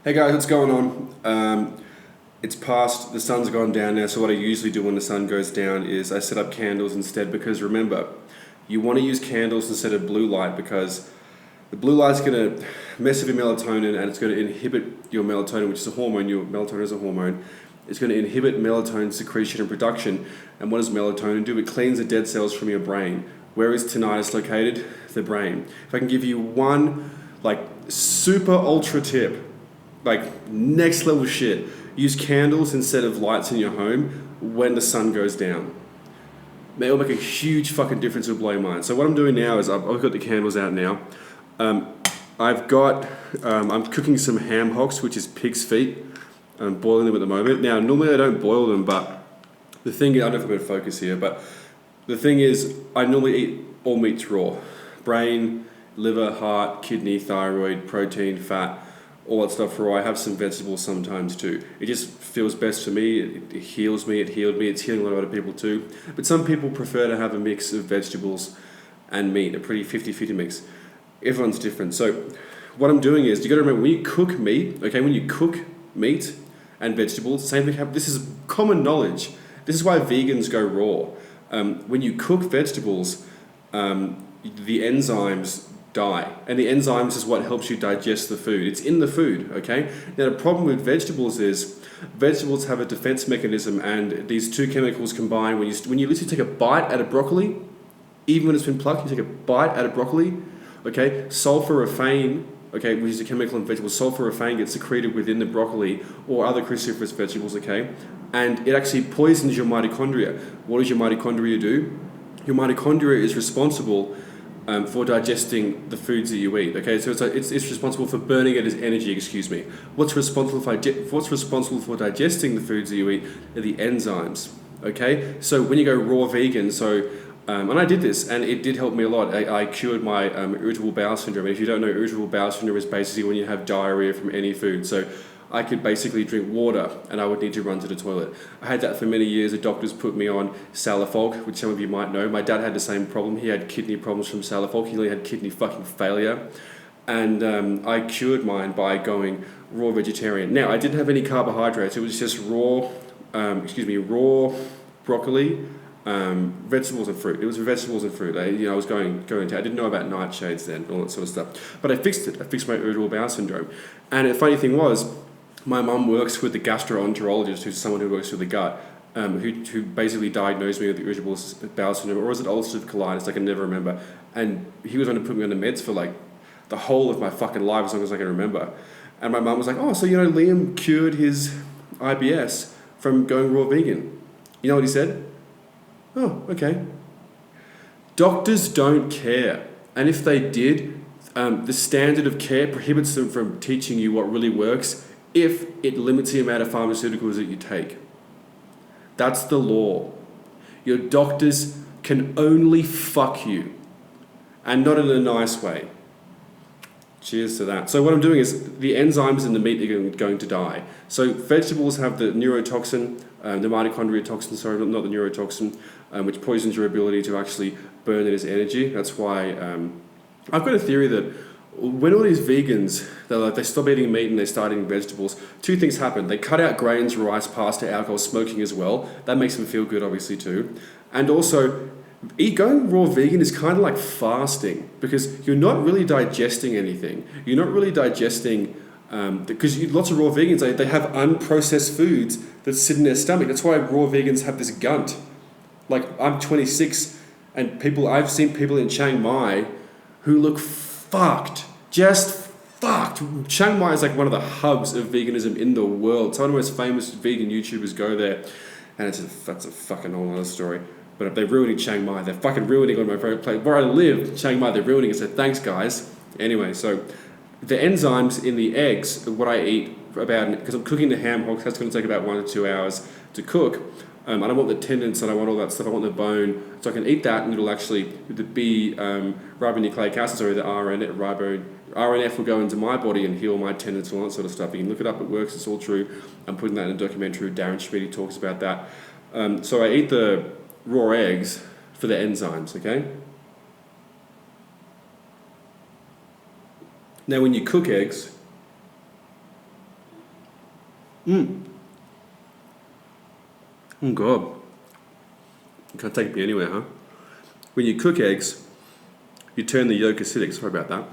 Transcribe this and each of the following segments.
Hey guys, what's going on? It's past, the sun's gone down now, so what I usually do when the sun goes down is I set up candles instead, because remember, you want to use candles instead of blue light, because the blue light's going to mess with your melatonin and it's going to inhibit your melatonin, which is a hormone. Your melatonin is a hormone. It's going to inhibit melatonin secretion and production. And what does melatonin do? It cleans the dead cells from your brain. Where is tinnitus located? The brain. If I can give you one super ultra tip, next level shit, use candles instead of lights in your home when the sun goes down. It'll make a huge fucking difference. It'll blow your mind. So what I'm doing now is I've got the candles out now. I'm cooking some ham hocks, which is pig's feet. I'm boiling them at the moment. Now, normally I don't boil them, but the thing is, I don't know if I'm going to focus here, but the thing is, I normally eat all meats raw. Brain, liver, heart, kidney, thyroid, protein, fat, all that stuff raw. I have some vegetables sometimes too. It just feels best for me. It heals me. It healed me. It's healing a lot of other people too. But some people prefer to have a mix of vegetables and meat, a pretty 50-50 mix. Everyone's different. So what I'm doing is, you got to remember, when you cook meat, okay, when you cook meat and vegetables, same thing happens. This is common knowledge. This is why vegans go raw. When you cook vegetables, the enzymes die, and the enzymes is what helps you digest the food. It's in the food, okay? Now the problem with vegetables is vegetables have a defense mechanism, and these two chemicals combine. When you literally take a bite out of broccoli, even when it's been plucked, you take a bite out of broccoli, okay? Sulforaphane, okay, which is a chemical in vegetables, sulforaphane gets secreted within the broccoli or other cruciferous vegetables, okay? And it actually poisons your mitochondria. What does your mitochondria do? Your mitochondria is responsible for digesting the foods that you eat. Okay, so it's responsible for burning it as energy. Excuse me. What's responsible for digesting the foods that you eat are the enzymes. Okay, so when you go raw vegan, and I did this, and it did help me a lot. I cured my irritable bowel syndrome. And if you don't know, irritable bowel syndrome is basically when you have diarrhea from any food. So I could basically drink water and I would need to run to the toilet. I had that for many years. The doctors put me on Salafolk, which some of you might know. My dad had the same problem. He had kidney problems from Salafolk. He nearly had kidney fucking failure. And I cured mine by going raw vegetarian. Now, I didn't have any carbohydrates. It was just raw broccoli, vegetables and fruit. It was vegetables and fruit. I was going to. I didn't know about nightshades then, all that sort of stuff. But I fixed it. I fixed my irritable bowel syndrome. And the funny thing was, my mum works with the gastroenterologist, who's someone who works with the gut, who basically diagnosed me with irritable bowel syndrome, or was it ulcerative colitis? I can never remember. And he was going to put me on the meds for the whole of my fucking life, as long as I can remember. And my mum was like, "Oh, so Liam cured his IBS from going raw vegan." You know what he said? "Oh, okay." Doctors don't care, and if they did, the standard of care prohibits them from teaching you what really works if it limits the amount of pharmaceuticals that you take. That's the law. Your doctors can only fuck you, and not in a nice way. Cheers to that. So what I'm doing is, the enzymes in the meat are going to die. So vegetables have the neurotoxin, the mitochondria toxin, not the neurotoxin, which poisons your ability to actually burn it as energy. That's why I've got a theory that when all these vegans, they stop eating meat and they start eating vegetables, two things happen. They cut out grains, rice, pasta, alcohol, smoking as well. That makes them feel good, obviously, too. And also, going raw vegan is kind of like fasting, because you're not really digesting anything. You're not really digesting, because lots of raw vegans, they have unprocessed foods that sit in their stomach. That's why raw vegans have this gunt. I'm 26, and I've seen people in Chiang Mai who look fucked, just fucked. Chiang Mai is one of the hubs of veganism in the world. Some of the most famous vegan YouTubers go there, and that's a fucking whole other story. But if they're ruining Chiang Mai, they're fucking ruining on my favorite place. Where I live, Chiang Mai, they're ruining it, so thanks guys. Anyway, so the enzymes in the eggs, what I eat because I'm cooking the ham hocks, that's going to take about 1 to 2 hours to cook. I don't want the tendons and I want all that stuff. I want the bone, so I can eat that, and it'll actually, the ribonucleic acids, or the RNF will go into my body and heal my tendons and all that sort of stuff. You can look it up, it works, it's all true. I'm putting that in a documentary. Darren Schmidt talks about that. So I eat the raw eggs for the enzymes, okay? Now when you cook eggs, Oh God. You can't take me anywhere, huh? When you cook eggs, you turn the yolk acidic. Sorry about that.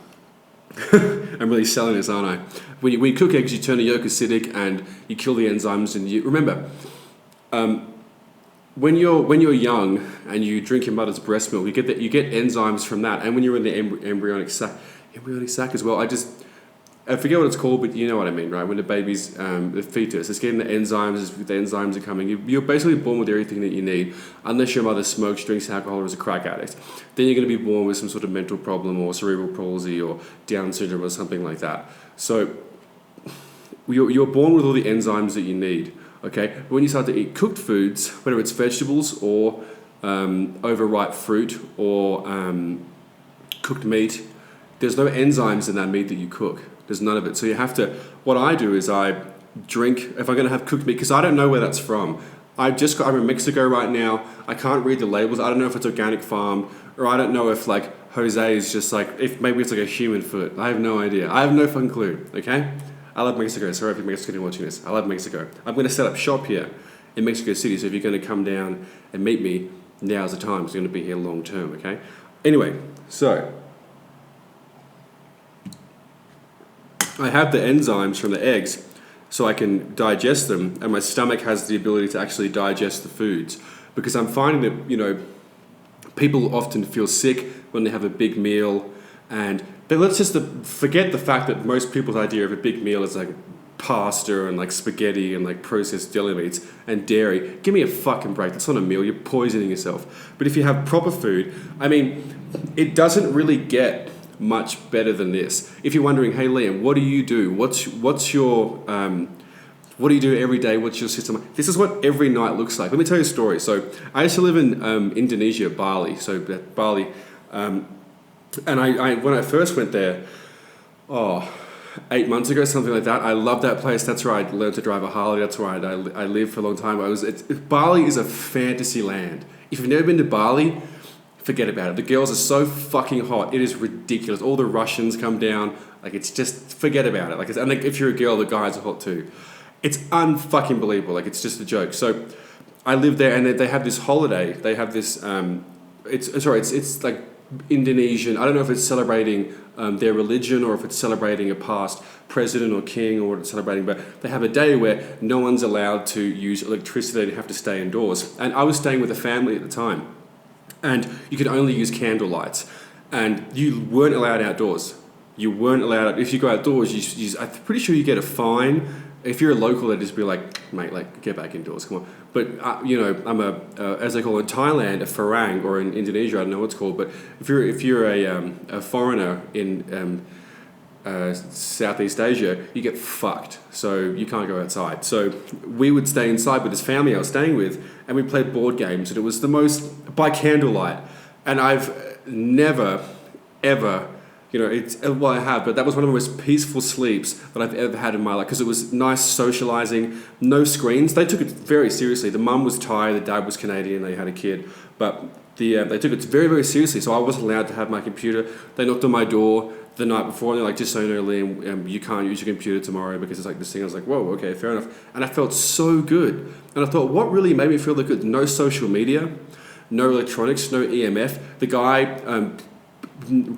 I'm really selling this, aren't I? When you cook eggs, you turn the yolk acidic and you kill the enzymes. And you remember, when you're young and you drink your mother's breast milk, you get enzymes from that. And when you're in the embryonic sac as well. I forget what it's called, but you know what I mean, right? When the baby's the fetus, it's getting the enzymes are coming. You're basically born with everything that you need, unless your mother smokes, drinks alcohol, or is a crack addict. Then you're going to be born with some sort of mental problem or cerebral palsy or Down syndrome or something like that. So you're born with all the enzymes that you need, okay? But when you start to eat cooked foods, whether it's vegetables or overripe fruit or cooked meat, there's no enzymes in that meat that you cook. There's none of it. So you have to, what I do is I drink, if I'm going to have cooked meat, because I don't know where that's from. I'm in Mexico right now. I can't read the labels. I don't know if it's organic farm, or I don't know if like Jose is just like, if maybe it's like a human foot. I have no idea. I have no fucking clue, okay? I love Mexico. Sorry if you're Mexican watching this. I love Mexico. I'm going to set up shop here in Mexico City. So if you're going to come down and meet me, now's the time. It's going to be here long term, okay? Anyway, so I have the enzymes from the eggs so I can digest them, and my stomach has the ability to actually digest the foods, because I'm finding that, you know, people often feel sick when they have a big meal, but let's just forget the fact that most people's idea of a big meal is like pasta and like spaghetti and like processed deli meats and dairy. Give me a fucking break. That's not a meal. You're poisoning yourself. But if you have proper food, I mean, it doesn't really get much better than this. If you're wondering, hey Liam, what do you do? What's your what do you do every day? What's your system? This is what every night looks like. Let me tell you a story. So I used to live in Indonesia, Bali. And I when I first went there, 8 months ago, something like that. I love that place. That's where I learned to drive a Harley. That's where I lived for a long time. Bali is a fantasy land. If you've never been to Bali, forget about it. The girls are so fucking hot. It is ridiculous. All the Russians come down. Like, it's just, forget about it. And if you're a girl, the guys are hot too. It's unfucking believable. Like, it's just a joke. So I lived there, and they have this holiday. They have this, it's like Indonesian. I don't know if it's celebrating their religion or if it's celebrating a past president or king or what it's celebrating, but they have a day where no one's allowed to use electricity. They have to stay indoors. And I was staying with a family at the time. And you could only use candle lights, and you weren't allowed outdoors. You weren't allowed. If you go outdoors, I'm pretty sure you get a fine. If you're a local, they'd just be like, mate, like, get back indoors, come on. But you know, I'm as they call it in Thailand, a farang, or in Indonesia, I don't know what it's called. But if you're a foreigner in Southeast Asia, you get fucked. So you can't go outside. So we would stay inside with this family I was staying with, and we played board games, and it was the most by candlelight. And I've never, ever, you know, I have, but that was one of the most peaceful sleeps that I've ever had in my life, because it was nice socializing, no screens. They took it very seriously. The mum was Thai, the dad was Canadian, they had a kid, but they took it very, very seriously. So I wasn't allowed to have my computer. They knocked on my door the night before, and they're like, just so you know, Liam, you can't use your computer tomorrow because it's like this thing. I was like, whoa, okay, fair enough. And I felt so good. And I thought, what really made me feel that good? No social media, no electronics, no EMF. The guy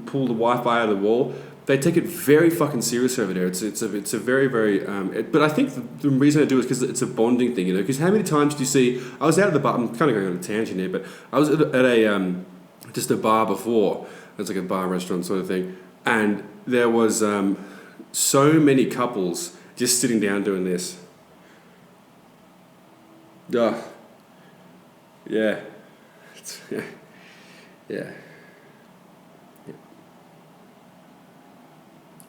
pulled the Wi-Fi out of the wall. They take it very fucking serious over there. It's a very, very... but I think the reason I do it is because it's a bonding thing, you know, because how many times do you see... I was out at the bar... I'm kind of going on a tangent here, but I was at just a bar before. It's like a bar restaurant sort of thing. And there was so many couples just sitting down doing this. Yeah. Yeah. Yeah.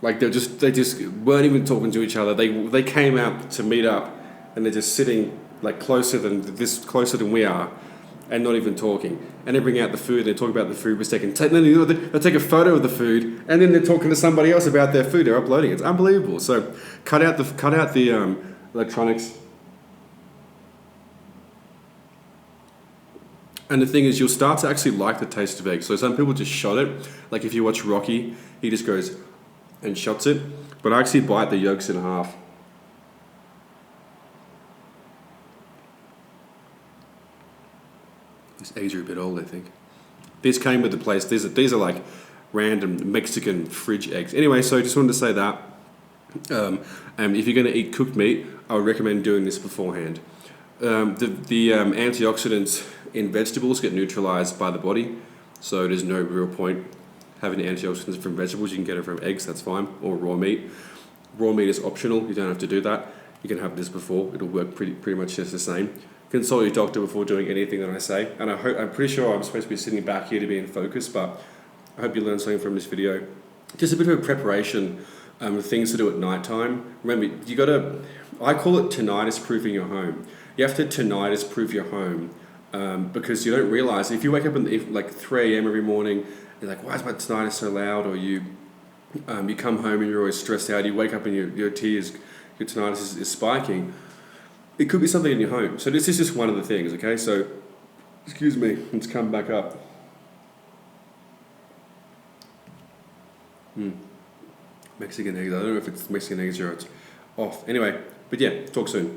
Like they just weren't even talking to each other. They came out to meet up, and they're just sitting like closer than we are, and not even talking. And they bring out the food. They talk about the food for a second. Then they take a photo of the food, and then they're talking to somebody else about their food. They're uploading it. It's unbelievable. So cut out the electronics. And the thing is, you'll start to actually like the taste of eggs. So some people just shot it. Like if you watch Rocky, he just goes and shots it. But I actually bite the yolks in half. These eggs are a bit old, I think. These came with the place. These are like random Mexican fridge eggs. Anyway, so I just wanted to say that. And if you're going to eat cooked meat, I would recommend doing this beforehand. The antioxidants in vegetables get neutralized by the body, so there's no real point having antioxidants from vegetables. You can get it from eggs, that's fine, or raw meat. Raw meat is optional, you don't have to do that. You can have this before, it'll work pretty much just the same. Consult your doctor before doing anything that I say, and I'm pretty sure I'm supposed to be sitting back here to be in focus, but I hope you learned something from this video. Just a bit of a preparation, things to do at night time. Remember, I call it tinnitus proofing your home. You have to tinnitus proof your home, because you don't realize, if you wake up like 3 a.m. every morning, you're like, why is my tinnitus so loud? Or you come home and you're always stressed out, you wake up and your tinnitus is spiking. It could be something in your home. So this is just one of the things, okay? So, excuse me, let's come back up. Mexican eggs, I don't know if it's Mexican eggs or it's off. Anyway, but yeah, talk soon.